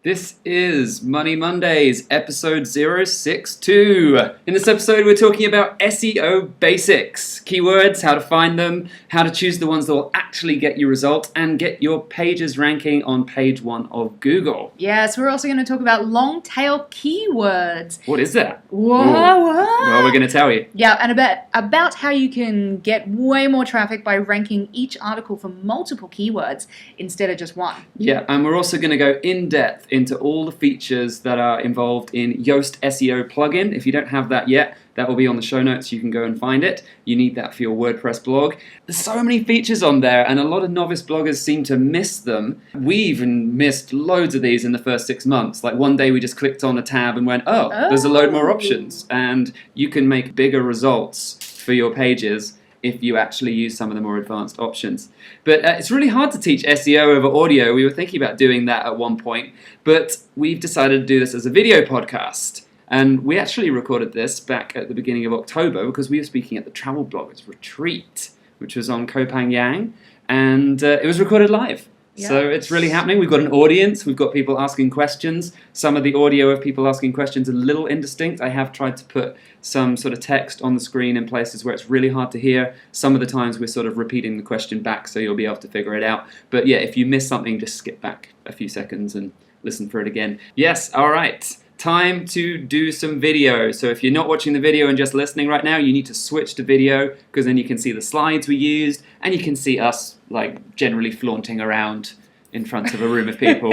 This is Money Mondays, episode 062. In this episode, we're talking about SEO basics, keywords, how to find them, how to choose the ones that will actually get you results and get your pages ranking on page 1 of Google. Yes, we're also going to talk about long tail keywords. What is that? What? Well, we're going to tell you. Yeah, and about how you can get way more traffic by ranking each article for multiple keywords instead of just one. Yeah, and we're also going to go in depth into all the features that are involved in Yoast SEO plugin. If you don't have that yet, that will be on the show notes. You can go and find it. You need that for your WordPress blog. There's so many features on there, and a lot of novice bloggers seem to miss them. We even missed loads of these in the first 6 months. Like one day we just clicked on a tab and went, oh, there's a load more options. And you can make bigger results for your pages if you actually use some of the more advanced options. But it's really hard to teach SEO over audio. We were thinking about doing that at one point, but we've decided to do this as a video podcast. And we actually recorded this back at the beginning of October because we were speaking at the Travel Bloggers Retreat, which was on Koh Phangan, and it was recorded live. Yeah. So it's really happening. We've got an audience. We've got people asking questions. Some of the audio of people asking questions is a little indistinct. I have tried to put some sort of text on the screen in places where it's really hard to hear. Some of the times we're sort of repeating the question back so you'll be able to figure it out. But yeah, if you miss something, just skip back a few seconds and listen for it again. Yes, all right. Time to do some video. So if you're not watching the video and just listening right now, you need to switch to video because then you can see the slides we used and you can see us like generally flaunting around in front of a room of people.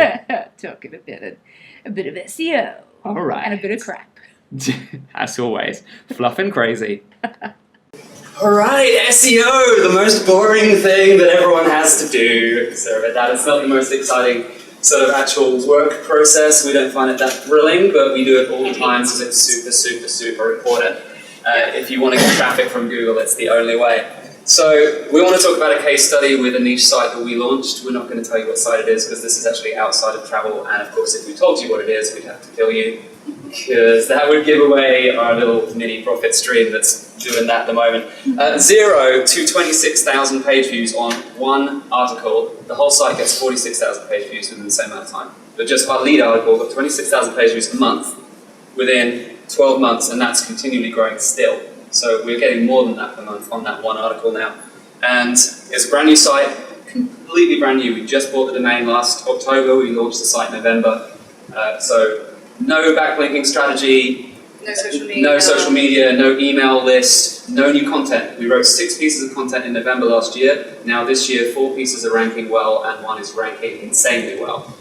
Talking a bit of SEO. All right. And a bit of crap. As always, fluff and crazy. All right, SEO, the most boring thing that everyone has to do. Sorry about that. It's not the most exciting sort of actual work process. We don't find it that thrilling, but we do it all the time because it's super, super, super important. If you want to get traffic from Google, it's the only way. So we want to talk about a case study with a niche site that we launched. We're not going to tell you what site it is because this is actually outside of travel, and of course if we told you what it is, we'd have to kill you because that would give away our little mini profit stream that's doing that at the moment. 0 to 26,000 page views on one article. The whole site gets 46,000 page views within the same amount of time. But just our lead article got 26,000 page views a month within 12 months, and that's continually growing still. So we're getting more than that per month on that one article now. And it's a brand new site, completely brand new. We just bought the domain last October. We launched the site in November. So no backlinking strategy, no social media, no email list, no new content. We wrote 6 pieces of content in November last year. Now this year, 4 pieces are ranking well and 1 is ranking insanely well.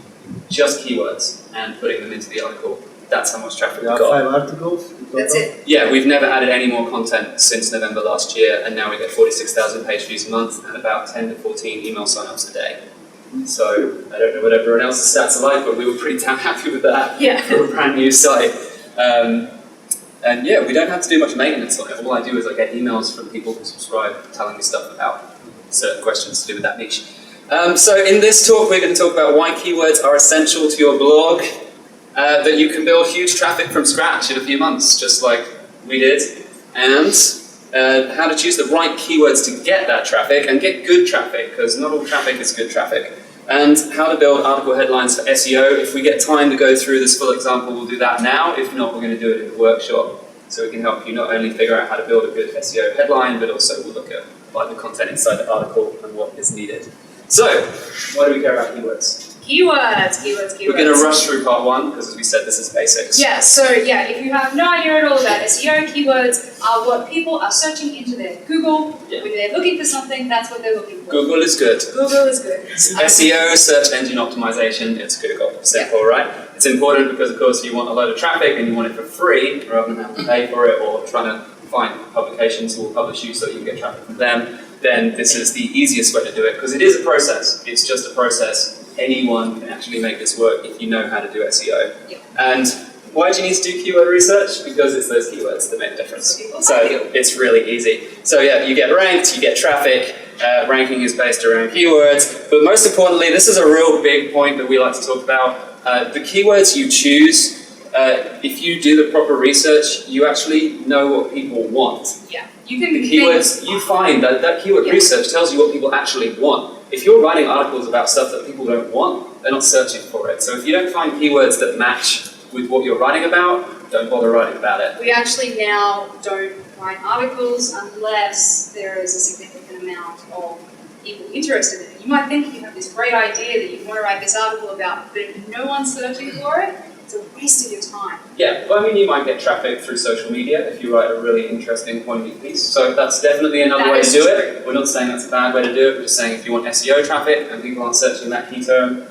Just keywords and putting them into the article. That's how much traffic we've got. 5 articles? That's it. Yeah, we've never added any more content since November last year, and now we get 46,000 page views a month and about 10 to 14 email signups a day. So I don't know what everyone else's stats are like, but we were pretty damn happy with that for a brand new site. And yeah, we don't have to do much maintenance on it. All I do is I get emails from people who subscribe telling me stuff about certain questions to do with that niche. So in this talk, we're going to talk about why keywords are essential to your blog, that you can build huge traffic from scratch in a few months, just like we did, and how to choose the right keywords to get that traffic and get good traffic, because not all traffic is good traffic, and how to build article headlines for SEO. If we get time to go through this full example, we'll do that now. If not, we're going to do it in the workshop, so we can help you not only figure out how to build a good SEO headline, but also we'll look at like the content inside the article and what is needed. So, why do we care about keywords? Keywords. We're going to rush through part 1 because, as we said, this is basics. Yeah, so yeah, if you have no idea at all about SEO, keywords are what people are searching into their Google. When they're looking for something, that's what they're looking for. Google is good. Google is good. SEO, search engine optimization, it's Google. Simple, right? It's important because, of course, you want a load of traffic and you want it for free rather than having to pay for it or trying to find publications who will publish you so that you can get traffic from them. Then this is the easiest way to do it because it is a process. It's just a process. Anyone can actually make this work if you know how to do SEO. Yeah. And why do you need to do keyword research? Because it's those keywords that make the difference. So it's really easy. So yeah, you get ranked, you get traffic. Ranking is based around keywords. But most importantly, this is a real big point that we like to talk about. The keywords you choose, if you do the proper research, you actually know what people want. Yeah. You can The keywords, you find that keyword research tells you what people actually want. If you're writing articles about stuff that people don't want, they're not searching for it. So if you don't find keywords that match with what you're writing about, don't bother writing about it. We actually now don't write articles unless there is a significant amount of people interested in it. You might think you have this great idea that you want to write this article about, but if no one's searching for it, it's a waste of your time. Yeah, well, I mean, you might get traffic through social media if you write a really interesting, poignant piece. So that's definitely another way to do it. We're not saying that's a bad way to do it. We're just saying if you want SEO traffic and people aren't searching that key term,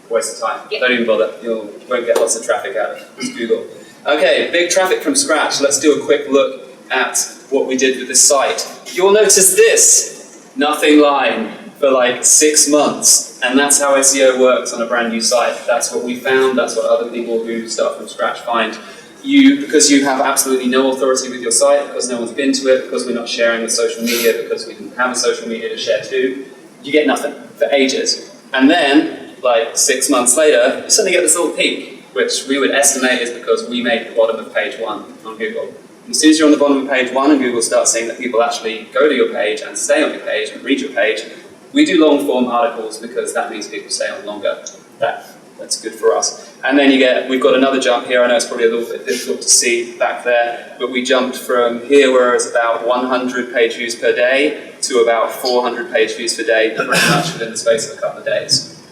waste of time. Don't even bother. You won't get lots of traffic out of it. Just Google. Okay, big traffic from scratch. Let's do a quick look at what we did with this site. You'll notice this. Nothing line for like 6 months. And that's how SEO works on a brand new site. That's what we found. That's what other people who start from scratch find. Because you have absolutely no authority with your site, because no one's been to it, because we're not sharing with social media, because we didn't have a social media to share to, you get nothing for ages. And then, like 6 months later, you suddenly get this little peak, which we would estimate is because we made the bottom of page 1 on Google. And as soon as you're on the bottom of page 1 and Google starts seeing that people actually go to your page and stay on your page and read your page, we do long form articles because that means people stay on longer. That's good for us. And then we've got another jump here. I know it's probably a little bit difficult to see back there, but we jumped from here where it's about 100 page views per day to about 400 page views per day pretty much within the space of a couple of days.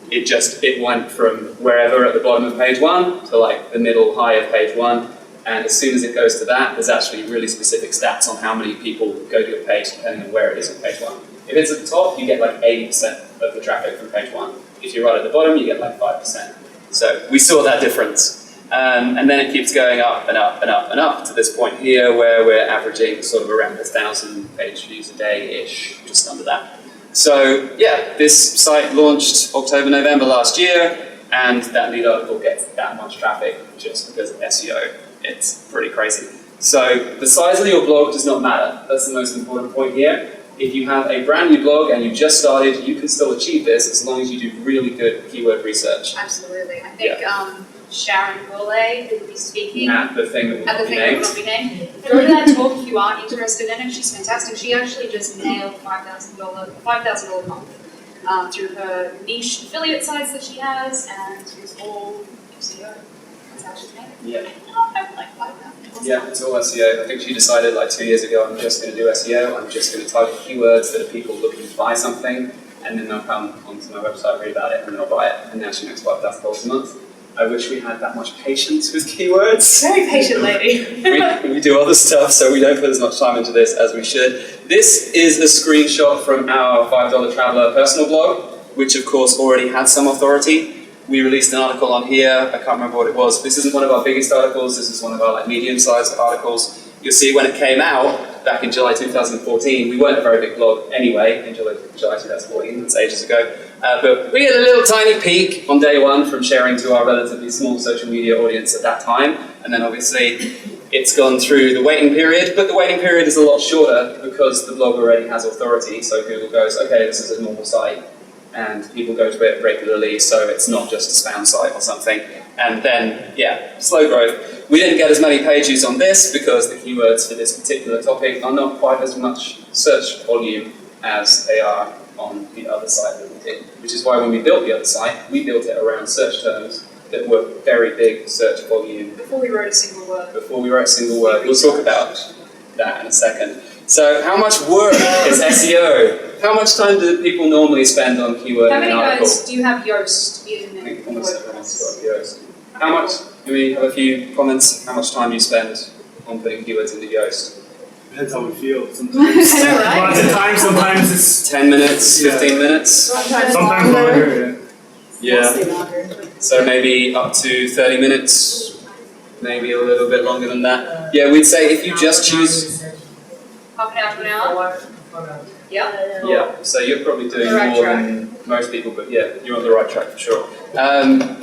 It went from wherever at the bottom of page 1 to like the middle high of page 1. And as soon as it goes to that, there's actually really specific stats on how many people go to your page depending on where it is on page 1. If it's at the top, you get like 80% of the traffic from page 1. If you're right at the bottom, you get like 5%. So we saw that difference. And then it keeps going up and up and up and up to this point here where we're averaging sort of around 1,000 page views a day-ish, just under that. So yeah, this site launched October, November last year, and that lead article gets that much traffic just because of SEO. It's pretty crazy. So the size of your blog does not matter. That's the most important point here. If you have a brand new blog and you just started, you can still achieve this as long as you do really good keyword research. Absolutely. I think Sharon Gourlay, who will be speaking at the thing that will not be named. Go to that talk if you are interested in it. She's fantastic. She actually just nailed $5,000 a month through her niche affiliate sites that she has, and it's all SEO. That's how she made it. Yeah. Like $5,000. Yeah, it's all SEO. I think she decided like 2 years ago, I'm just going to do SEO. I'm just going to type keywords that are people looking to buy something, and then they'll come onto my website, read about it, and they'll buy it. And now she makes $5,000 a month. I wish we had that much patience with keywords. Very patient lady. we do other stuff, so we don't put as much time into this as we should. This is a screenshot from our $5 Traveler personal blog, which of course already had some authority. We released an article on here. I can't remember what it was. This isn't one of our biggest articles. This is one of our like medium-sized articles. You'll see when it came out back in July 2014, we weren't a very big blog anyway in July 2014. That's ages ago. But we had a little tiny peak on day 1 from sharing to our relatively small social media audience at that time. And then obviously it's gone through the waiting period, but the waiting period is a lot shorter because the blog already has authority. So Google goes, okay, this is a normal site, and people go to it regularly, so it's not just a spam site or something. And then, yeah, slow growth. We didn't get as many page views on this because the keywords for this particular topic are not quite as much search volume as they are on the other site that we did. Which is why when we built the other site, we built it around search terms that were very big search volume. Before we wrote a single word. We'll talk about that in a second. So how much work is SEO? How much time do people normally spend on keyword How many in an article? guys do you have Yoast in I think almost everyone's got Yoast. How much, do we have a few comments? How much time do you spend on putting keywords into Yoast? Depends how we feel. Sometimes, Right? lots of times, sometimes it's 10 minutes, 15 minutes? sometimes longer. Yeah. So maybe up to 30 minutes, maybe a little bit longer than that. Yeah, we'd say if you just choose... Half an hour to an hour? Yeah. Yeah, so you're probably doing Right more track. than most people, but yeah, you're on the right track for sure.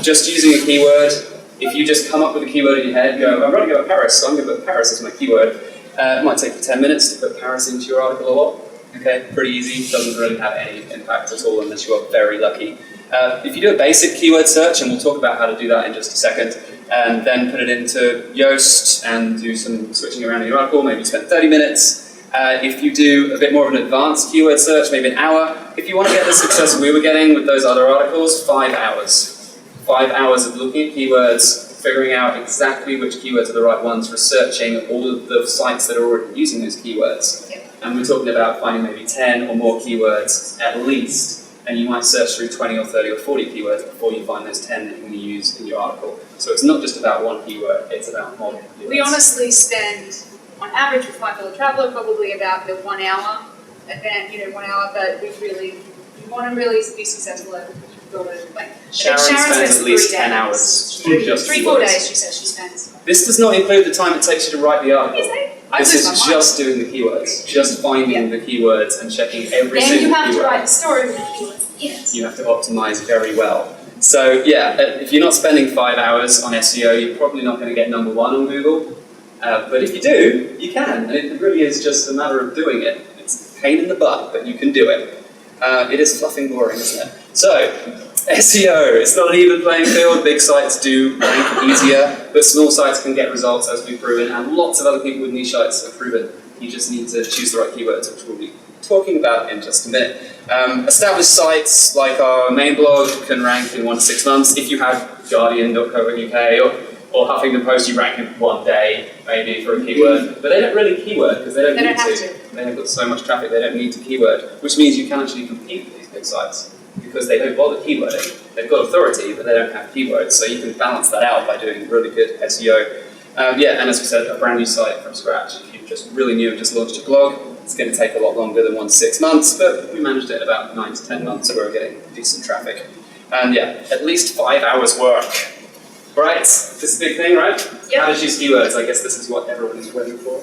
Just using a keyword, if you just come up with a keyword in your head, go, I'm going to go to Paris, so I'm going to put Paris as my keyword. It might take you 10 minutes to put Paris into your article a lot. Okay, pretty easy, doesn't really have any impact at all unless you are very lucky. If you do a basic keyword search, and we'll talk about how to do that in just a second, and then put it into Yoast and do some switching around in your article, maybe spend 30 minutes. If you do a bit more of an advanced keyword search, maybe an hour. If you want to get the success we were getting with those other articles, 5 hours. 5 hours of looking at keywords, figuring out exactly which keywords are the right ones, researching all of the sites that are already using those keywords. And we're talking about finding maybe 10 or more keywords at least, and you might search through 20 or 30 or 40 keywords before you find those 10 that you're going to use in your article. So it's not just about one keyword, it's about multiple keywords. We honestly spend, on average with Untitled Traveler, probably about the 1 hour event, 1 hour, but you want to really be successful at it. Sharon spends at least 10 hours. Just 3-4 days, she says she spends. This does not include the time it takes you to write the article. This is my just doing the keywords, just finding the keywords and checking every Then single you have keyword. to write the story with the keywords. Yes. You have to optimize very well. So yeah, if you're not spending 5 hours on SEO, you're probably not going to get #1 on Google. But if you do, you can. And it really is just a matter of doing it. It's a pain in the butt, but you can do it. It is fluffing boring, isn't it? So, SEO, it's not an even playing field. Big sites do rank easier, but small sites can get results, as we've proven, and lots of other people with niche sites have proven. You just need to choose the right keywords, which we'll be talking about in just a minute. Established sites like our main blog can rank in 1 to 6 months. If you have guardian.co.uk or Huffington Post, you rank in 1 day, maybe, for a keyword. But they don't really keyword, because they don't need to. They have got so much traffic, they don't need to keyword, which means you can actually compete with these big sites, because they don't bother keywording. They've got authority, but they don't have keywords, so you can balance that out by doing really good SEO. And as we said, a brand new site from scratch. If you're just really new and just launched a blog, it's going to take a lot longer than 1 to 6 months, but we managed it in about 9 to 10 months, so we're getting decent traffic. And at least 5 hours work. Right? This is a big thing, right? Yep. How to choose keywords. I guess this is what everyone is waiting for.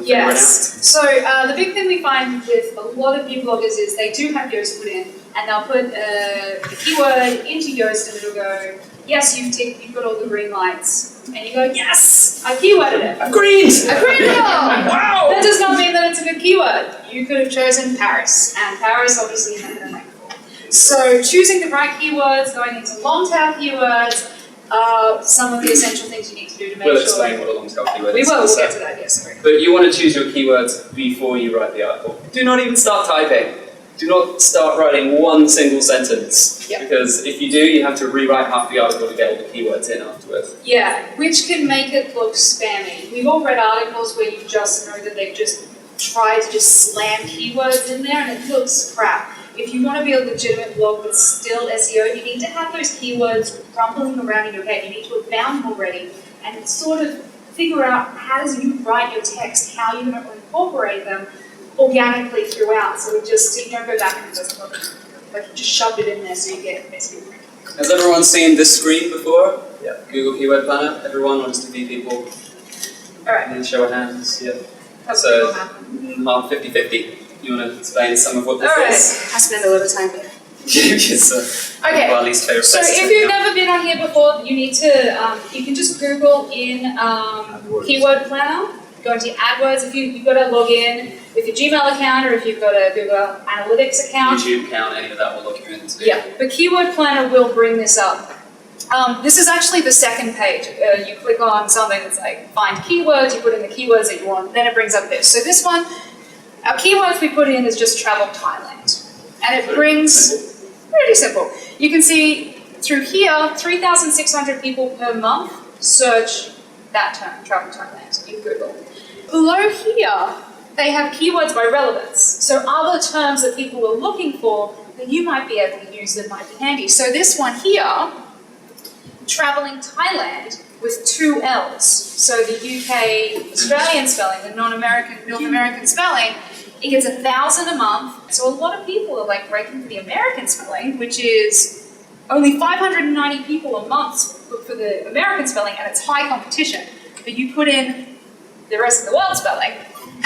Yes. So the big thing we find with a lot of new bloggers is they do have Yoast put in, and they'll put the keyword into Yoast, and it'll go, yes, you've got all the green lights. And you go, yes, I keyworded it. Agreed! Agreed! Wow! That does not mean that it's a good keyword. You could have chosen Paris, and Paris obviously isn't going to rank for. So choosing the right keywords, going into long tail keywords, some of the essential things you need to do to make sure. We'll explain what a long tail keyword is. We'll get to that, yes. Sorry. But you want to choose your keywords before you write the article. Do not even start typing. Do not start writing one single sentence. Yeah. Because if you do, you have to rewrite half the article to get all the keywords in afterwards. Yeah, which can make it look spammy. We've all read articles where you just know that they've just tried to just slam keywords in there and it looks crap. If you want to be a legitimate blog but still SEO, you need to have those keywords rumbling around in your head. You need to have found them already and sort of figure out how as you write your text, how you're going to incorporate them organically throughout. So you don't go back and just like you just shoved it in there so you get basically. Has everyone seen this screen before? Yeah. Google Keyword Planner? Everyone, or just a few people? Alright. And then show of hands, yeah. Half So, half 50-50. You want to explain some of what this is? I spend a lot of time here. It's Okay. our least favorite So place if to you've go. never been on here before, you need to, you can just Google in Keyword Planner, go into your AdWords. If you've got to log in with your Gmail account or if you've got a Google Analytics account. YouTube account, any of that will look you into. Yeah, the Keyword Planner will bring this up. This is actually the second page. You click on something that's like find keywords, you put in the keywords that you want, then it brings up this. So this one, our keywords we put in is just travel Thailand. And it brings, pretty simple. You can see through here, 3,600 people per month search that term, travel Thailand, in Google. Below here, they have keywords by relevance. So other terms that people are looking for that you might be able to use that might be handy. So this one here, traveling Thailand with 2 L's. So the UK Australian spelling, the North American spelling, it gets 1,000 a month. So a lot of people are like breaking for the American spelling, which is only 590 people a month look for the American spelling, and it's high competition. But you put in the rest of the world spelling,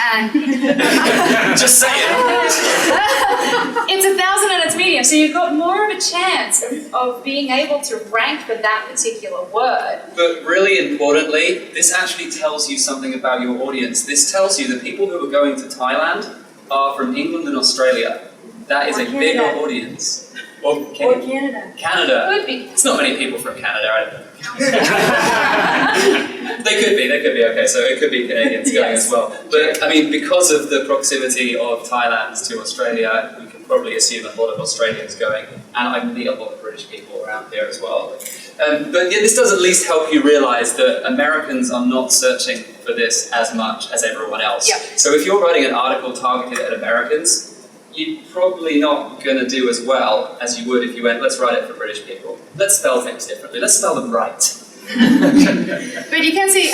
and Just say it. it's 1,000 and it's medium, so you've got more of a chance of being able to rank for that particular word. But really importantly, this actually tells you something about your audience. This tells you that people who are going to Thailand are from England and Australia. That is a bigger audience. Or Canada. Canada. Could be. It's not many people from Canada, I don't know. They could be, okay, so it could be Canadians going as well. But, I mean, because of the proximity of Thailand to Australia, we can probably assume a lot of Australians going, and I meet a lot of British people around here as well. But yeah, this does at least help you realise that Americans are not searching for this as much as everyone else. Yep. So if you're writing an article targeted at Americans, you're probably not going to do as well as you would if you went, let's write it for British people. Let's spell things differently. Let's spell them right. But you can see,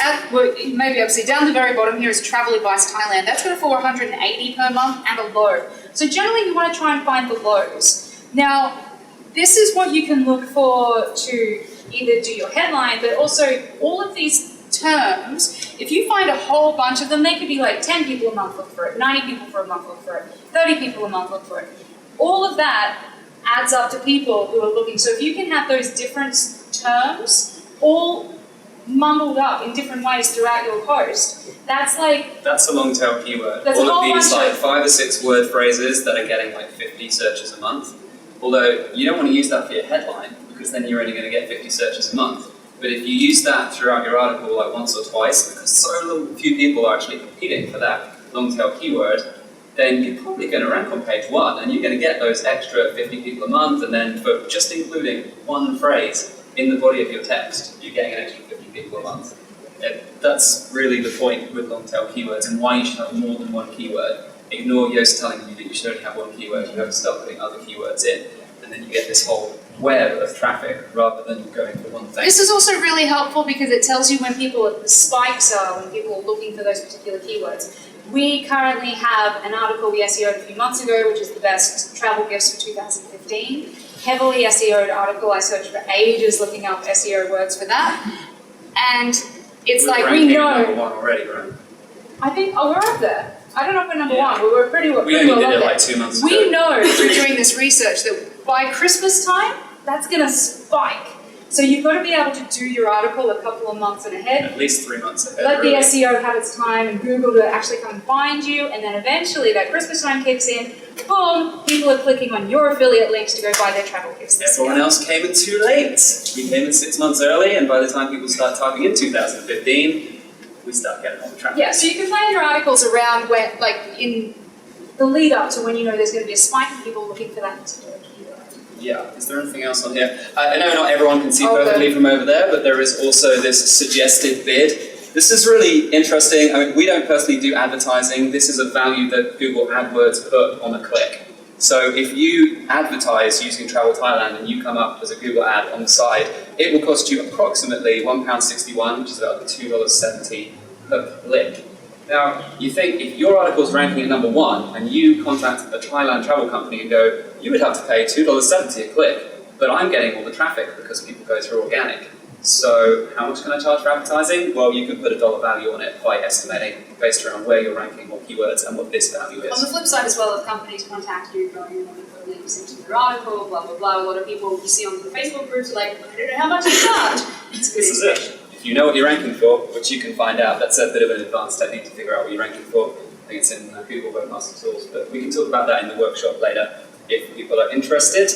maybe obviously down the very bottom here is travel advice Thailand. That's going to 480 per month and a low. So generally you want to try and find the lows. Now, this is what you can look for to either do your headline, but also all of these terms, if you find a whole bunch of them, they could be like 10 people a month look for it, 90 people for a month look for it, 30 people a month look for it. All of that adds up to people who are looking. So if you can have those different terms all mumbled up in different ways throughout your post, that's a long tail keyword. That's all a whole of these bunch like of 5 or 6 word phrases that are getting like 50 searches a month. Although you don't want to use that for your headline because then you're only going to get 50 searches a month. But if you use that throughout your article like once or twice, because so few people are actually competing for that long tail keyword, then you're probably going to rank on page 1 and you're going to get those extra 50 people a month, and then for just including one phrase in the body of your text, you're getting an extra 50 people a month. That's really the point with long tail keywords and why you should have more than one keyword. Ignore Yoast telling you that you should only have one keyword, you have to start putting other keywords in, and then you get this whole web of traffic rather than going for one thing. This is also really helpful because it tells you when the spikes are, when people are looking for those particular keywords. We currently have an article we SEO'd a few months ago, which is the best travel gifts for 2015. Heavily SEO'd article. I searched for ages looking up SEO words for that. And it's like, we know. Number 1 already, right? I think, we're up there. I don't know if we're number 1, but we're pretty well. We only did it up like there. 2 months ago. We know through doing this research that by Christmas time, that's going to spike. So you've got to be able to do your article a couple of months ahead. At least 3 months ahead. Let really. the SEO have its time and Google to actually come and find you, and then eventually that Christmas time kicks in, boom, people are clicking on your affiliate links to go buy their travel gifts this Everyone year. else came in too late. We came in 6 months early, and by the time people start typing in 2015, we start getting all the traffic. Yeah, so you can plan your articles around where, like, in the lead up to when you know there's going to be a spike of people looking for that particular keyword. Yeah, is there anything else on here? I know not everyone can see perfectly from over there, but there is also this suggested bid. This is really interesting. I mean, we don't personally do advertising. This is a value that Google AdWords put on a click. So if you advertise using Travel Thailand and you come up as a Google ad on the side, it will cost you approximately £1.61, which is about $2.70 per click. Now, you think if your article's ranking at number 1 and you contact a Thailand travel company and go, you would have to pay $2.70 a click, but I'm getting all the traffic because people go through organic. So how much can I charge for advertising? Well, you can put a dollar value on it by estimating based around where you're ranking, what keywords, and what this value is. On the flip side as well, if companies contact you going, you want to put links into their article, blah, blah, blah, a lot of people you see on the Facebook groups are like, I don't know how much you charge. It's a good This is it. If you know what you're ranking for, which you can find out, that's a bit of an advanced technique to figure out what you're ranking for. I think it's in Google Webmaster Tools, but we can talk about that in the workshop later if people are interested.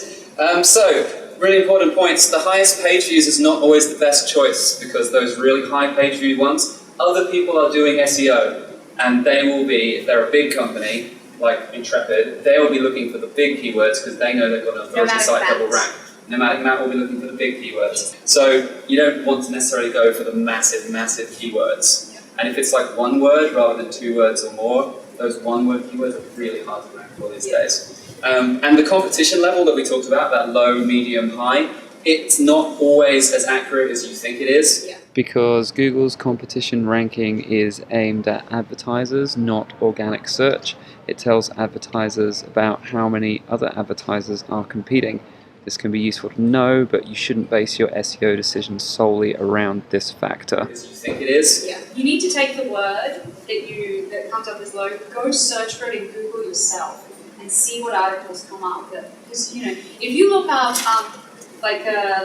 So, really important points. The highest page views is not always the best choice because those really high page view ones, other people are doing SEO and they will be, if they're a big company like Intrepid, they will be looking for the big keywords because they know they've got an authority site that will rank. Nomadic Matt will be looking for the big keywords. So you don't want to necessarily go for the massive, massive keywords. And if it's like one word rather than 2 words or more, those one word keywords are really hard to rank for these days. And the competition level that we talked about, that low, medium, high, it's not always as accurate as you think it is. Yeah. Because Google's competition ranking is aimed at advertisers, not organic search. It tells advertisers about how many other advertisers are competing. This can be useful to know, but you shouldn't base your SEO decisions solely around this factor. As you think it is? Yeah, you need to take the word that comes up as low, go search for it in Google yourself and see what articles come up. Because, you know, if you look up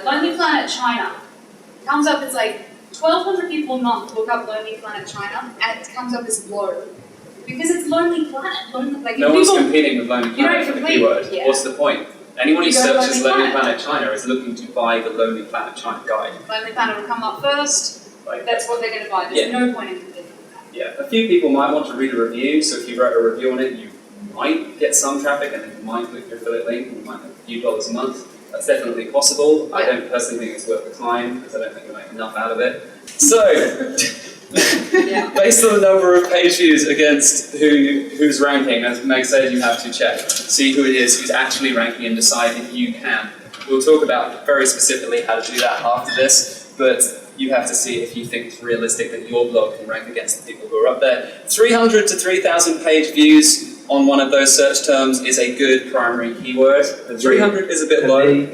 Lonely Planet China, it comes up as like 1,200 people a month look up Lonely Planet China, and it comes up as low. Because it's Lonely Planet. No one's competing with Lonely Planet for the keyword. Yeah. What's the point? Anyone who You go to searches Lonely Lonely Planet. Planet China is looking to buy the Lonely Planet China guide. Lonely Planet will come up first. Right. That's what they're going to buy. There's no point in competing with that. Yeah, a few people might want to read a review, so if you wrote a review on it, you might get some traffic and then you might click your affiliate link and you might make a few dollars a month. That's definitely possible. I don't personally think it's worth the time because I don't think you make enough out of it. So, based on the number of page views against who's ranking, as Meg said, you have to check, see who it is who's actually ranking and decide if you can. We'll talk about very specifically how to do that after this, but you have to see if you think it's realistic that your blog can rank against the people who are up there. 300 to 3,000 page views on one of those search terms is a good primary keyword. 300 is a bit low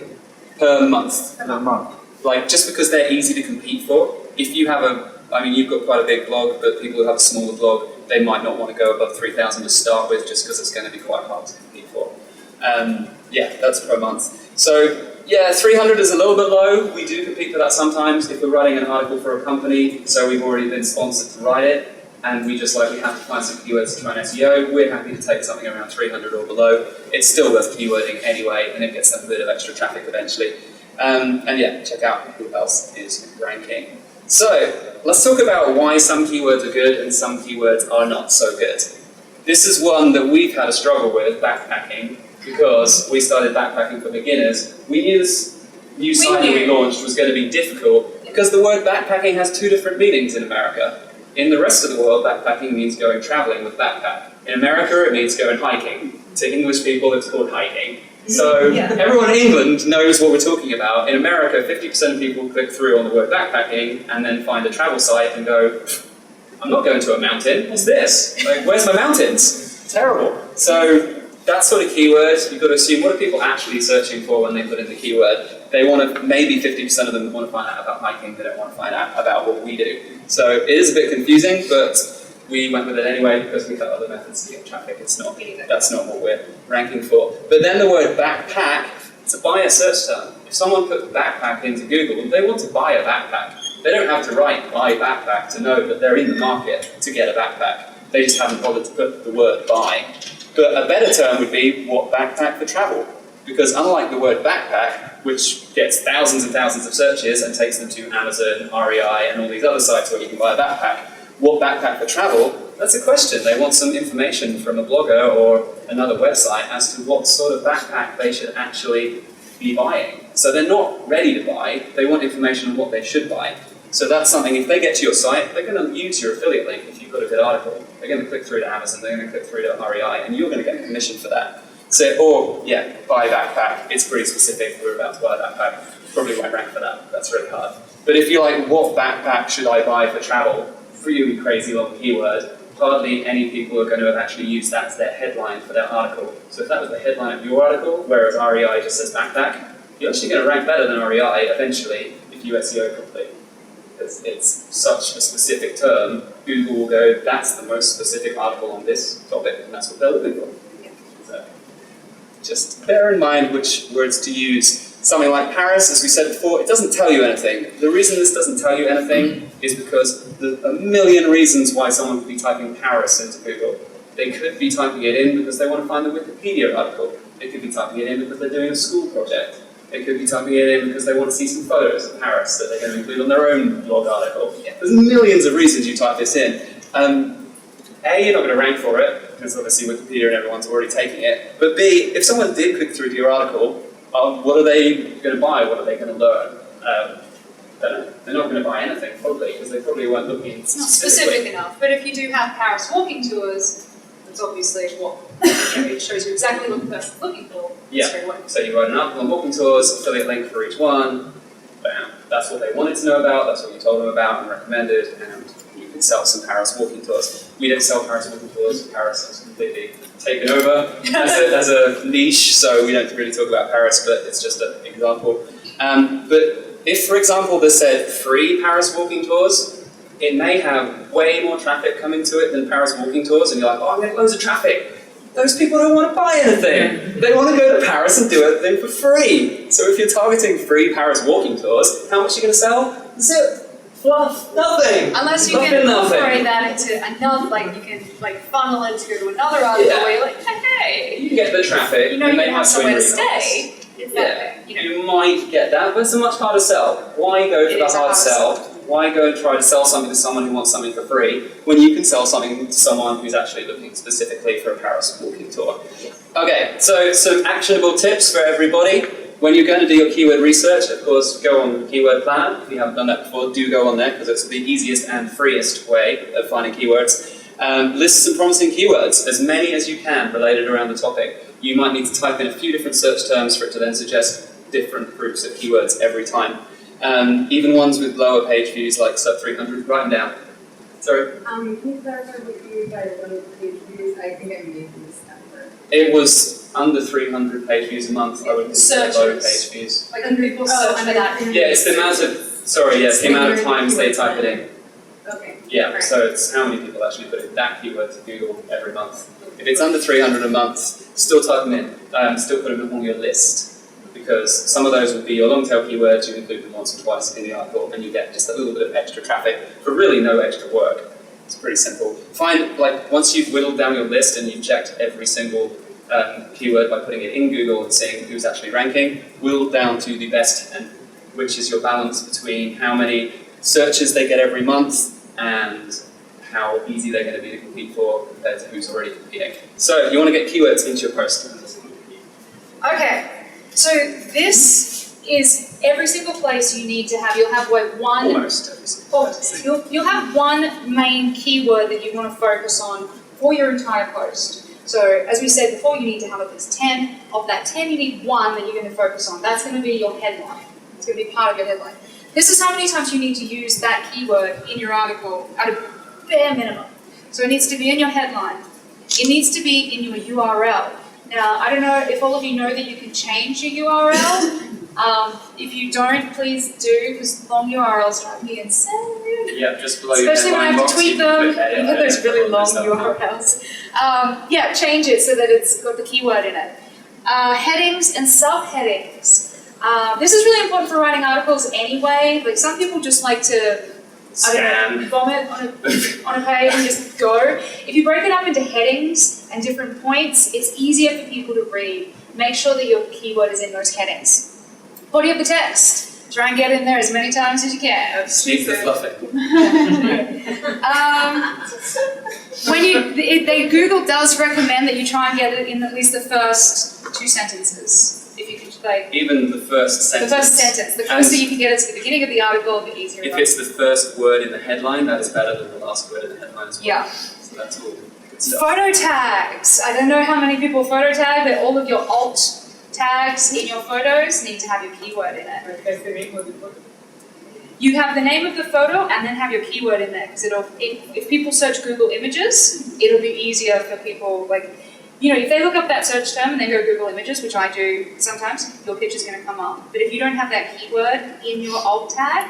per month. Per month. Like, just because they're easy to compete for. If you have you've got quite a big blog, but people who have a smaller blog, they might not want to go above 3,000 to start with, just because it's going to be quite hard to compete for. Yeah, that's per month. So, yeah, 300 is a little bit low. We do compete for that sometimes if we're writing an article for a company, so we've already been sponsored to write it, and we have to find some keywords to try and SEO. We're happy to take something around 300 or below. It's still worth keywording anyway, and it gets a bit of extra traffic eventually. And yeah, check out who else is ranking. So, let's talk about why some keywords are good and some keywords are not so good. This is one that we've had a struggle with, backpacking, because we started backpacking for beginners. We knew this new site that we launched was going to be difficult because the word backpacking has two different meanings in America. In the rest of the world, backpacking means going traveling with backpack. In America, it means going hiking. To English people, it's called hiking. So everyone in England knows what we're talking about. In America, 50% of people click through on the word backpacking and then find a travel site and go, I'm not going to a mountain, what's this? Like, where's my mountains? Terrible. So that sort of keyword, you've got to assume, what are people actually searching for when they put in the keyword? They want to, maybe 50% of them want to find out about hiking, they don't want to find out about what we do. So it is a bit confusing, but we went with it anyway because we have other methods to get traffic. That's not what we're ranking for. But then the word backpack, it's a buyer search term. If someone puts backpack into Google, they want to buy a backpack. They don't have to write buy backpack to know that they're in the market to get a backpack. They just haven't bothered to put the word buy. But a better term would be what backpack for travel. Because unlike the word backpack, which gets thousands and thousands of searches and takes them to Amazon, REI, and all these other sites where you can buy a backpack, what backpack for travel? That's a question. They want some information from a blogger or another website as to what sort of backpack they should actually be buying. So they're not ready to buy, they want information on what they should buy. So that's something, if they get to your site, they're going to use your affiliate link if you've got a good article. They're going to click through to Amazon, they're going to click through to REI, and you're going to get commission for that. So, or, yeah, buy a backpack. It's pretty specific, we're about to buy a backpack. Probably won't rank for that, that's really hard. But if you're like, what backpack should I buy for travel? Really crazy long keyword. Hardly any people are going to have actually used that as their headline for their article. So if that was the headline of your article, whereas REI just says backpack, you're actually going to rank better than REI eventually if you SEO properly. Because it's such a specific term, Google will go, that's the most specific article on this topic, and that's what they're looking for. So just bear in mind which words to use. Something like Paris, as we said before, it doesn't tell you anything. The reason this doesn't tell you anything is because there's a million reasons why someone could be typing Paris into Google. They could be typing it in because they want to find the Wikipedia article. They could be typing it in because they're doing a school project. They could be typing it in because they want to see some photos of Paris that they're going to include on their own blog article. There's millions of reasons you type this in. A, you're not going to rank for it, because obviously Wikipedia and everyone's already taking it. But B, if someone did click through to your article, what are they going to buy? What are they going to learn? They're not going to buy anything, probably, because they probably weren't looking It's not specific enough, but if you do have Paris walking tours, that's obviously what it shows you exactly what the person's looking for straight away. So you write an article on walking tours, affiliate link for each one, bam. That's what they wanted to know about, that's what you told them about and recommended, and you can sell some Paris walking tours. We don't sell Paris walking tours, Paris has completely taken over as a niche, so we don't really talk about Paris, but it's just an example. But if, for example, they said free Paris walking tours, it may have way more traffic coming to it than Paris walking tours, and you're like, oh, I'm getting loads of traffic. Those people don't want to buy anything. They want to go to Paris and do everything for free. So if you're targeting free Paris walking tours, how much are you going to sell? Zip. Fluff, nothing. Unless you Fluff can in nothing. incorporate that into another, like you can like funnel it to go to another article Yeah. where you're like, hey, You get the traffic. you know you may can have somewhere to swing readers. stay. It's Yeah, that thing, you know. you might get that, but it's a much harder sell. Why go for It the is a hard hard sell? Why go and try to sell something to someone who wants something for free when you can sell something to someone who's actually looking specifically for a Paris walking tour? Okay, so some actionable tips for everybody. When you're going to do your keyword research, of course, go on Keyword Planner. If you haven't done that before, do go on there because it's the easiest and freest way of finding keywords. List some promising keywords, as many as you can related around the topic. You might need to type in a few different search terms for it to then suggest different groups of keywords every time. Even ones with lower page views like sub 300, write them down. Sorry? Can you clarify what you mean by low page views? I think I made this number. It was under 300 page views a month, I would consider low page views. Like people search for that. Yeah, it's the amount of, sorry, yes, the amount of times they type it in. Okay. Yeah, Right. so it's how many people actually put in that keyword to Google every month. If it's under 300 a month, still type them in, still put them on your list. Because some of those would be your long tail keywords, you include them once or twice in the article, and you get just a little bit of extra traffic for really no extra work. It's pretty simple. Find, like, once you've whittled down your list and you've checked every single keyword by putting it in Google and seeing who's actually ranking, whittle down to the best, and which is your balance between how many searches they get every month and how easy they're going to be to compete for compared to who's already competing. So you want to get keywords into your post. Okay, so this is every single place you need to have. You'll have one. Almost every single place. You'll have one main keyword that you want to focus on for your entire post. So as we said before, you need to have at least 10. Of that 10, you need one that you're going to focus on. That's going to be your headline. It's going to be part of your headline. This is how many times you need to use that keyword in your article at a bare minimum. So it needs to be in your headline. It needs to be in your URL. Now, I don't know if all of you know that you can change your URL. If you don't, please do, because long URLs drive me insane. Yeah, just below your Especially when I headline have box, to tweet you can them, put edit, you get those edit, really long stuff. URLs. Yeah, change it so that it's got the keyword in it. Headings and subheadings. This is really important for writing articles anyway. Like some people just like to, I don't know, vomit on a page and just go. If you break it up into headings and different points, it's easier for people to read. Make sure that your keyword is in those headings. Body of the text. Try and get in there as many times as you can. Needs the fluffing. Google does recommend that you try and get it in at least the first 2 sentences. If you could, like, Even the first sentence. the first sentence. The closer you can get it to the beginning of the article, the easier it If is. it's the first word in the headline, that is better than the last word in the headline as well. Yeah. So that's all good stuff. Photo tags. I don't know how many people photo tag, but all of your alt tags in your photos need to have your keyword in it. You have the name of the photo and then have your keyword in there because if people search Google Images, it'll be easier for people, like, you know, if they look up that search term and they go Google Images, which I do sometimes, your picture's going to come up. But if you don't have that keyword in your alt tag,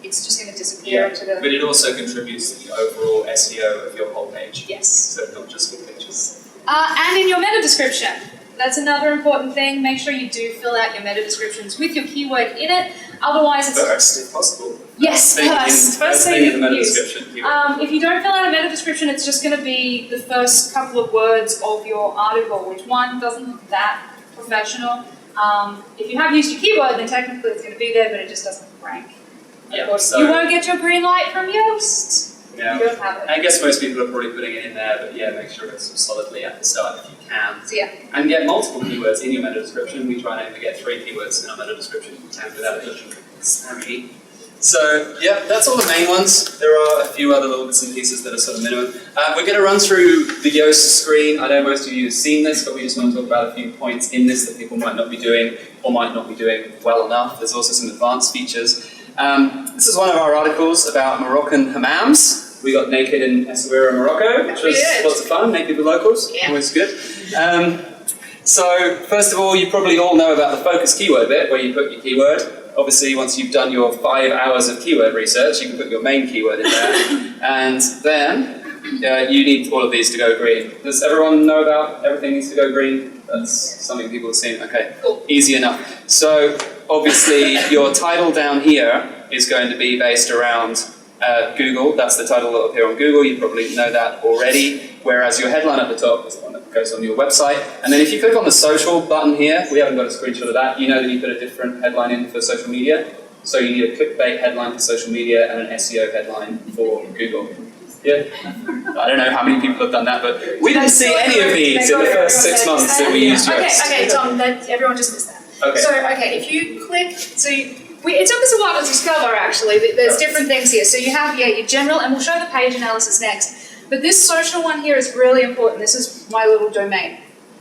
it's just going to disappear into the... But it also contributes to the overall SEO of your whole page. Yes. So not just your pictures. And in your meta description. That's another important thing. Make sure you do fill out your meta descriptions with your keyword in it. Otherwise, it's... First, if possible. Yes, first thing in the meta use. description. If you don't fill out a meta description, it's just going to be the first couple of words of your article, which one doesn't look that professional. If you have used your keyword, then technically it's going to be there, but it just doesn't rank. Yeah, Of course, so- you won't get your green light from Yoast. Yeah. You don't have it. I guess most people are probably putting it in there, but yeah, make sure it's solidly at the start if you can. So yeah. And get multiple keywords in your meta description. We try and aim to get 3 keywords in our meta description and without it. Sorry. So yeah, that's all the main ones. There are a few other little bits and pieces that are sort of minimum. We're going to run through the Yoast screen. I know most of you have seen this, but we just want to talk about a few points in this that people might not be doing or might not be doing well enough. There's also some advanced features. This is one of our articles about Moroccan hammams. We got naked in Essaouira, Morocco, which was lots of fun, naked with locals, always good. So first of all, you probably all know about the focus keyword bit, where you put your keyword. Obviously, once you've done your 5 hours of keyword research, you can put your main keyword in there. And then you need all of these to go green. Does everyone know about everything needs to go green? That's something people have seen. Okay, Cool. easy enough. So obviously, your title down here is going to be based around Google. That's the title that will appear on Google. You probably know that already. Whereas your headline at the top is the one that goes on your website. And then if you click on the social button here, we haven't got a screenshot of that. You know that you put a different headline in for social media. So you need a clickbait headline for social media and an SEO headline for Google. Yeah, I don't know how many people have done that, but we didn't see any of these in the first 6 months that we used Yoast. Okay, Tom, everyone just missed that. Okay. So, if you click, it took us a while to discover actually that there's different things here. So you have your general, and we'll show the page analysis next. But this social one here is really important. This is my little domain.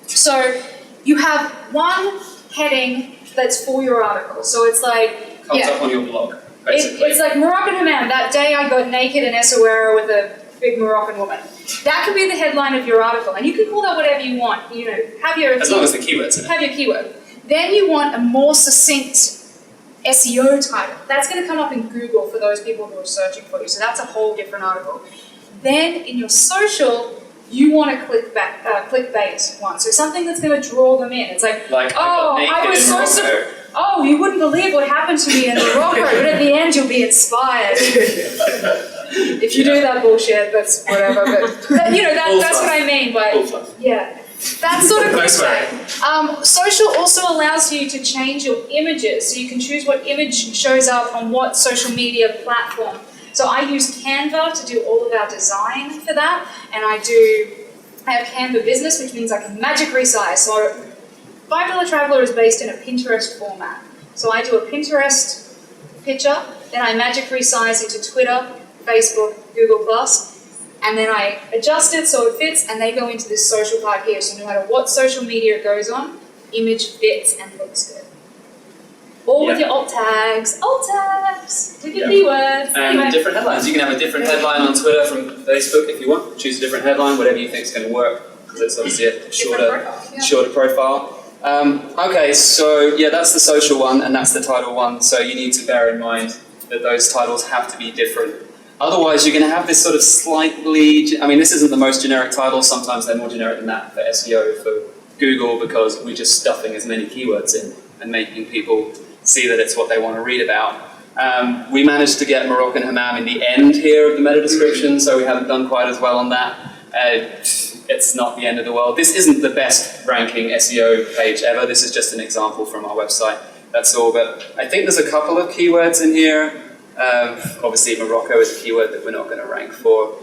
So you have one heading that's for your article. So it's like Comes up on your blog, basically. It's like Moroccan Hammam. That day I got naked in Essaouira with a big Moroccan woman. That could be the headline of your article, and you can call that whatever you want. You know, have your as long as the keyword's in it. Have your keyword. Then you want a more succinct SEO title. That's going to come up in Google for those people who are searching for you. So that's a whole different article. Then in your social, you want a clickbait one. So something that's going to draw them in. It's like I was so surprised. Oh, you wouldn't believe what happened to me in Morocco, but at the end you'll be inspired. If you do that bullshit, that's whatever. But you know, that's what I mean by that sort of clickbait. Social also allows you to change your images, so you can choose what image shows up on what social media platform. So I use Canva to do all of our design for that, and I have Canva Business, which means I can magic resize. So $5 Traveler is based in a Pinterest format. So I do a Pinterest picture, then I magic resize into Twitter, Facebook, Google+, and then I adjust it so it fits, and they go into this social part here. So no matter what social media it goes on, image fits and looks good. Or with your alt tags, with your keywords. And different headlines. You can have a different headline on Twitter from Facebook if you want. Choose a different headline, whatever you think is going to work, because it's obviously a shorter profile. Okay, so that's the social one, and that's the title one. So you need to bear in mind that those titles have to be different. Otherwise, you're going to have this sort of slightly, this isn't the most generic title. Sometimes they're more generic than that for SEO, for Google, because we're just stuffing as many keywords in and making people see that it's what they want to read about. We managed to get Moroccan Hammam in the end here of the meta description, so we haven't done quite as well on that. It's not the end of the world. This isn't the best ranking SEO page ever. This is just an example from our website. That's all. But I think there's a couple of keywords in here. Obviously, Morocco is a keyword that we're not going to rank for.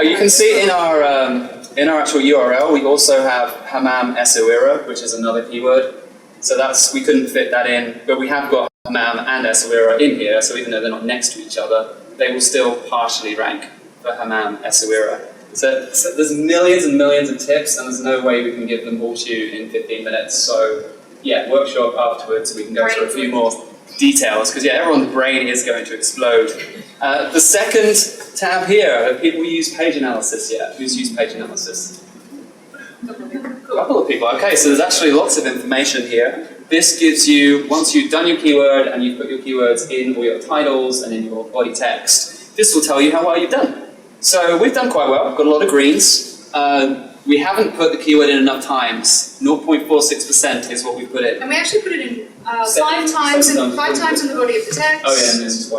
You can see in our actual URL, we also have Hammam Essaouira, which is another keyword. So we couldn't fit that in, but we have got Hammam and Essaouira in here. So even though they're not next to each other, they will still partially rank for Hammam Essaouira. So there's millions and millions of tips, and there's no way we can give them all to you in 15 minutes. So workshop afterwards, so we can go through a few more details, because everyone's brain is going to explode. The second tab here, have people used page analysis yet? Who's used page analysis? A couple of people. Okay, so there's actually lots of information here. This gives you, once you've done your keyword and you've put your keywords in all your titles and in your body text, this will tell you how well you've done. So we've done quite well, got a lot of greens. We haven't put the keyword in enough times. 0.46% is what we put in. And we actually put it in five times in the body of the text. Oh yeah, and this is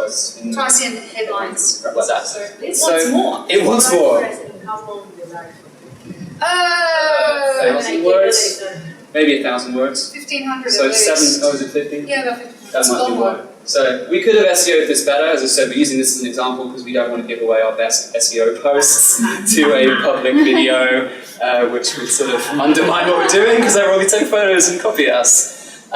twice in headlines. Crap like that. So it wants more. It wants more. How long is that? 1,000 words? Maybe 1,000 words. 1,500 So at least. is it 50? Yeah, about 50. That might be more. So we could have SEO'd this better. As I said, we're using this as an example because we don't want to give away our best SEO posts to a public video, which would sort of undermine what we're doing because they'll probably take photos and copy us.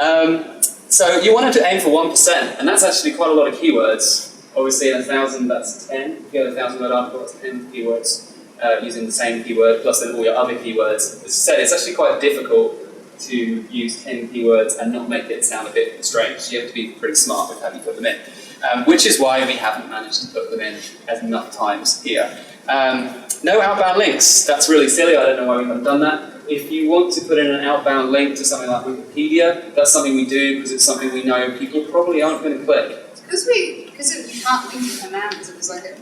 So you wanted to aim for 1%, and that's actually quite a lot of keywords. Obviously in 1,000, that's 10. If you have a 1,000 word article, that's 10 keywords using the same keyword, plus then all your other keywords. As I said, it's actually quite difficult to use 10 keywords and not make it sound a bit strange. You have to be pretty smart with how you put them in, which is why we haven't managed to put them in enough times here. No outbound links. That's really silly. I don't know why we haven't done that. If you want to put in an outbound link to something like Wikipedia, that's something we do because it's something we know people probably aren't going to click. Because we can't link to commands, it was like a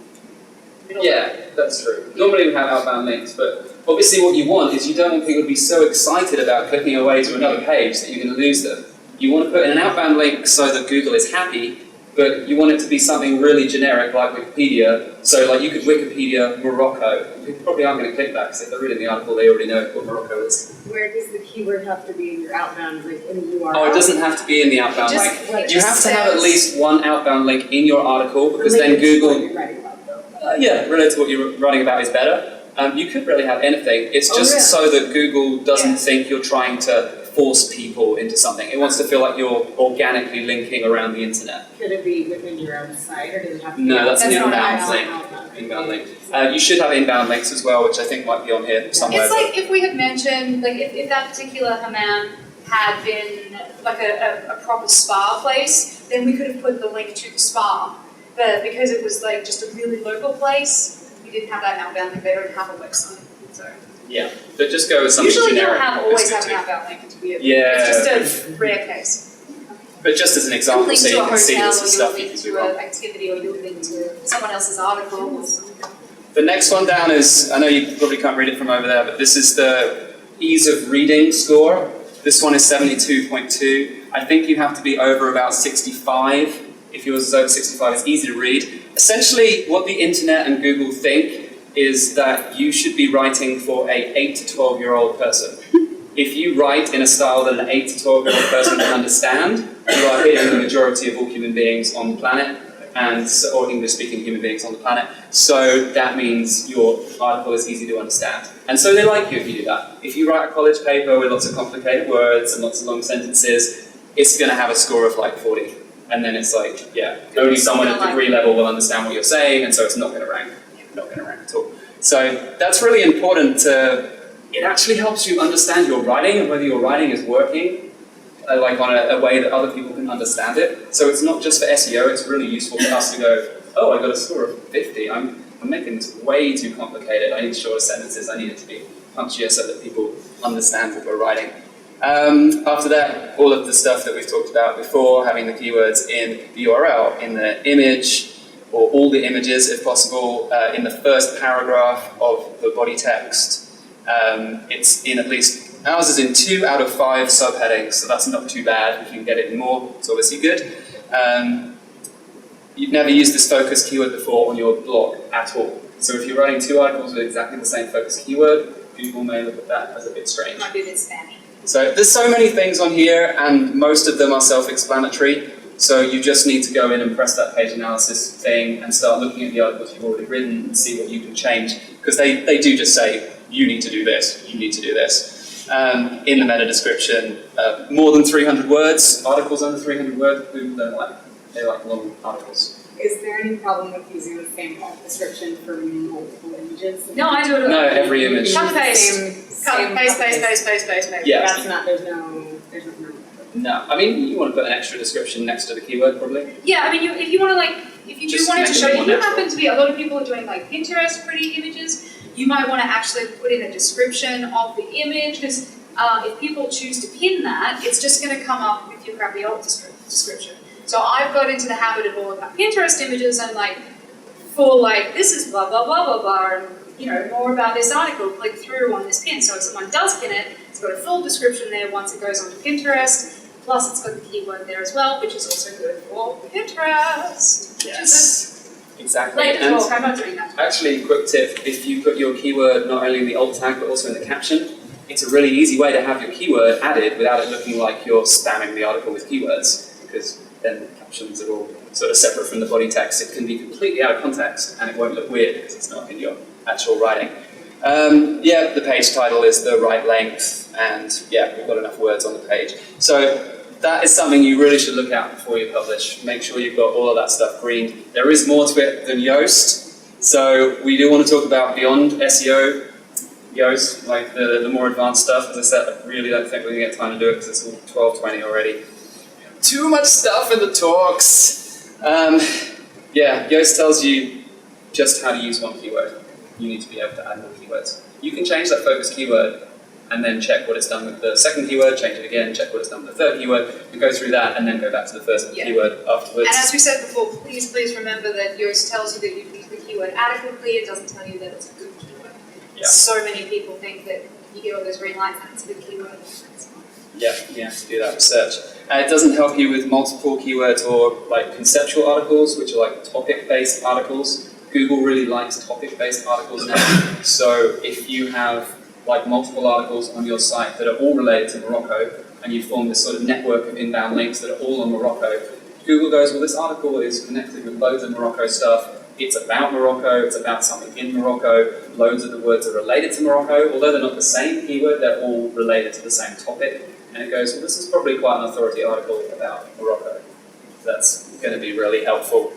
middle. Yeah, that's true. Normally we have outbound links, but obviously what you want is you don't want people to be so excited about clicking away to another page that you're going to lose them. you want to put in an outbound link so that Google is happy, but you want it to be something really generic like Wikipedia. So like you could Wikipedia Morocco. People probably aren't going to click that because if they're reading the article, they already know what Morocco is. Where does the keyword have to be in your outbound, like in the URL? Oh, it doesn't have to be in the outbound link. You have to have at least one outbound link in your article because then Google... What you're writing about, though. Yeah, related to what you're writing about is better. You could really have anything. It's just so that Google doesn't think you're trying to force people into something. It wants to feel like you're organically linking around the internet. Could it be within your own site, or does it have to be? No, that's an not inbound link. Inbound link. You should have inbound links as well, which I think might be on here somewhere. It's like if we had mentioned, like if that particular hammam had been like a proper spa place, then we could have put the link to the spa. But because it was like just a really local place, we didn't have that outbound link. They don't have a website. So Yeah, but just go with something usually generic. you'll always have It's an good too. outbound link. It's weird. Yeah. It's just a rare case. But just as an You'll example, link so to you a can see hotel, this or is you'll stuff you link can do to wrong. an activity, or you'll link to someone else's article or something. The next one down is, I know you probably can't read it from over there, but this is the ease of reading score. This one is 72.2. I think you have to be over about 65. If yours is over 65, it's easy to read. Essentially, what the internet and Google think is that you should be writing for a 8 to 12-year-old person. If you write in a style that an 8 to 12-year-old person can understand, you are hitting the majority of all human beings on the planet, or English-speaking human beings on the planet. So that means your article is easy to understand. And so they like you if you do that. If you write a college paper with lots of complicated words and lots of long sentences, it's going to have a score of like 40. And then it's like, yeah, only someone at degree level will understand what you're saying, and so it's not going to rank. Not going to rank at all. So that's really important. It actually helps you understand your writing and whether your writing is working, like on a way that other people can understand it. So it's not just for SEO. It's really useful for us to go, oh, I got a score of 50. I'm making this way too complicated. I need shorter sentences. I need it to be punchier so that people understand what we're writing. After that, all of the stuff that we've talked about before, having the keywords in the URL, in the image, or all the images if possible, in the first paragraph of the body text. It's in at least, ours is in 2 out of 5 subheadings, so that's not too bad. If you can get it in more, it's obviously good. You've never used this focus keyword before on your blog at all. So if you're writing 2 articles with exactly the same focus keyword, Google may look at that as a bit strange. Might be a bit spammy. So there's so many things on here, and most of them are self-explanatory. So you just need to go in and press that page analysis thing and start looking at the articles you've already written and see what you can change. Because they do just say, you need to do this, you need to do this. In the meta description, more than 300 words, articles under 300 words, Google don't like. They like long articles. Is there any problem with using the same description for multiple images? No, I do it. No, every image. Cut paste. Cut paste, paste, paste, paste, paste, paste. Yeah. That's not, there's nothing. No, I mean, you want to put an extra description next to the keyword, probably. Yeah, I mean, if you want to if you do Just want it to make it show, more if you natural. happen to be, a lot of people are doing like Pinterest pretty images, you might want to actually put in a description of the image, because if people choose to pin that, it's just going to come up with your crappy old description. So I've got into the habit of all of my Pinterest images and this is blah, blah, blah, blah, blah, and more about this article, click through on this pin. So if someone does pin it, it's got a full description there once it goes onto Pinterest. Plus, it's got the keyword there as well, which is also good for Pinterest. Yes, exactly. Later And talk, I'm not doing that. actually, quick tip, if you put your keyword not only in the alt tag, but also in the caption, it's a really easy way to have your keyword added without it looking like you're spamming the article with keywords, because then the captions are all sort of separate from the body text. It can be completely out of context, and it won't look weird because it's not in your actual writing. Yeah, the page title is the right length, and yeah, we've got enough words on the page. So that is something you really should look at before you publish. Make sure you've got all of that stuff green. There is more to it than Yoast, so we do want to talk about beyond SEO, Yoast, like the more advanced stuff. As I said, I really don't think we're going to get time to do it because it's all 12:20 already. Too much stuff in the talks. Yeah, Yoast tells you just how to use one keyword. You need to be able to add more keywords. You can change that focus keyword and then check what it's done with the second keyword, change it again, check what it's done with the third keyword, and go through that and then go back to the first keyword afterwards. And as we said before, please remember that Yoast tells you that you use the keyword adequately. It doesn't tell you that it's a good keyword. Yeah. So many people think that you get all those green lights and it's a good keyword. Yeah, you have to do that research. It doesn't help you with multiple keywords or like conceptual articles, which are like topic-based articles. Google really likes topic-based articles now. So if you have like multiple articles on your site that are all related to Morocco, and you form this sort of network of inbound links that are all on Morocco, Google goes, well, this article is connected with loads of Morocco stuff. It's about Morocco, it's about something in Morocco. Loads of the words are related to Morocco. Although they're not the same keyword, they're all related to the same topic. And it goes, well, this is probably quite an authority article about Morocco. That's going to be really helpful.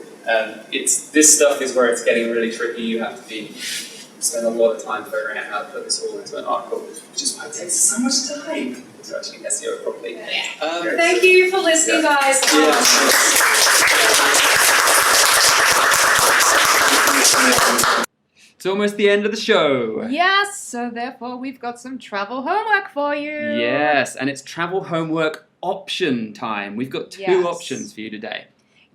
This stuff is where it's getting really tricky. You have to spend a lot of time figuring out how to put this all into an article, which is why it takes so much time to actually SEO properly. Thank you for listening, guys. It's almost the end of the show. Yes, so therefore we've got some travel homework for you. Yes, and it's travel homework option time. We've got two options for you today.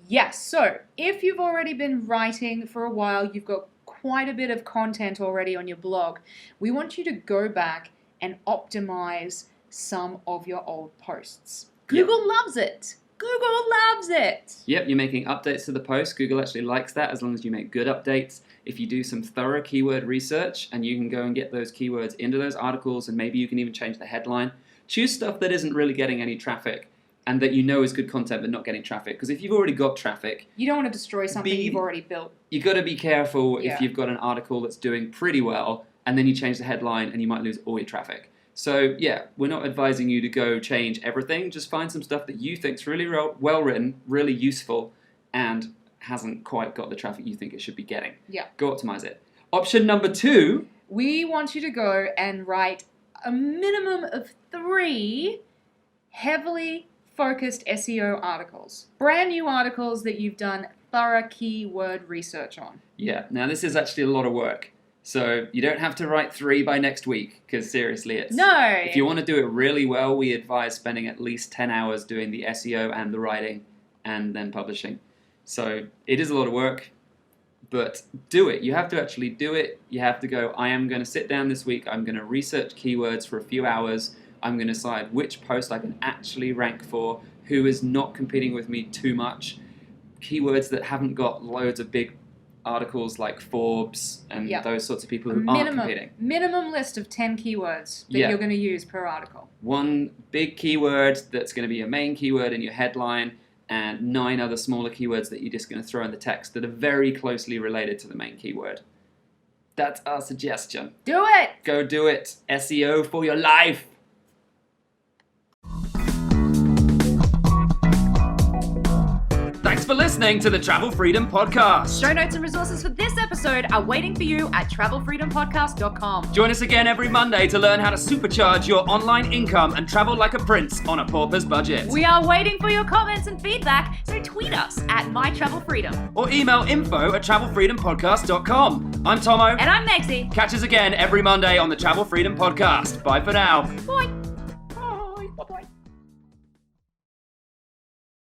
Yes, so if you've already been writing for a while, you've got quite a bit of content already on your blog, we want you to go back and optimize some of your old posts. Google loves it. Google loves it. Yep, you're making updates to the post. Google actually likes that as long as you make good updates. If you do some thorough keyword research and you can go and get those keywords into those articles, and maybe you can even change the headline. Choose stuff that isn't really getting any traffic and that you know is good content but not getting traffic. Because if you've already got traffic, you don't want to destroy something you've already built. You've got to be careful if you've got an article that's doing pretty well and then you change the headline and you might lose all your traffic. So yeah, we're not advising you to go change everything. Just find some stuff that you think's really well written, really useful, and hasn't quite got the traffic you think it should be getting. Yeah. Go optimize it. Option number 2. We want you to go and write a minimum of 3 heavily focused SEO articles. Brand new articles that you've done thorough keyword research on. Yeah, now this is actually a lot of work. So you don't have to write 3 by next week, because seriously, if you want to do it really well, we advise spending at least 10 hours doing the SEO and the writing and then publishing. So it is a lot of work, but do it. You have to actually do it. You have to go, I am going to sit down this week, I'm going to research keywords for a few hours, I'm going to decide which post I can actually rank for, who is not competing with me too much, keywords that haven't got loads of big articles like Forbes and those sorts of people who aren't competing. Minimum list of 10 keywords that you're going to use per article. 1 big keyword that's going to be your main keyword in your headline, and 9 other smaller keywords that you're just going to throw in the text that are very closely related to the main keyword. That's our suggestion. Do it! Go do it. SEO for your life. Thanks for listening to the Travel Freedom Podcast. Show notes and resources for this episode are waiting for you at travelfreedompodcast.com. Join us again every Monday to learn how to supercharge your online income and travel like a prince on a pauper's budget. We are waiting for your comments and feedback, so tweet us at mytravelfreedom. Or email info@travelfreedompodcast.com. I'm Tomo. And I'm Megzy. Catch us again every Monday on the Travel Freedom Podcast. Bye for now. Bye. Bye. Bye-bye.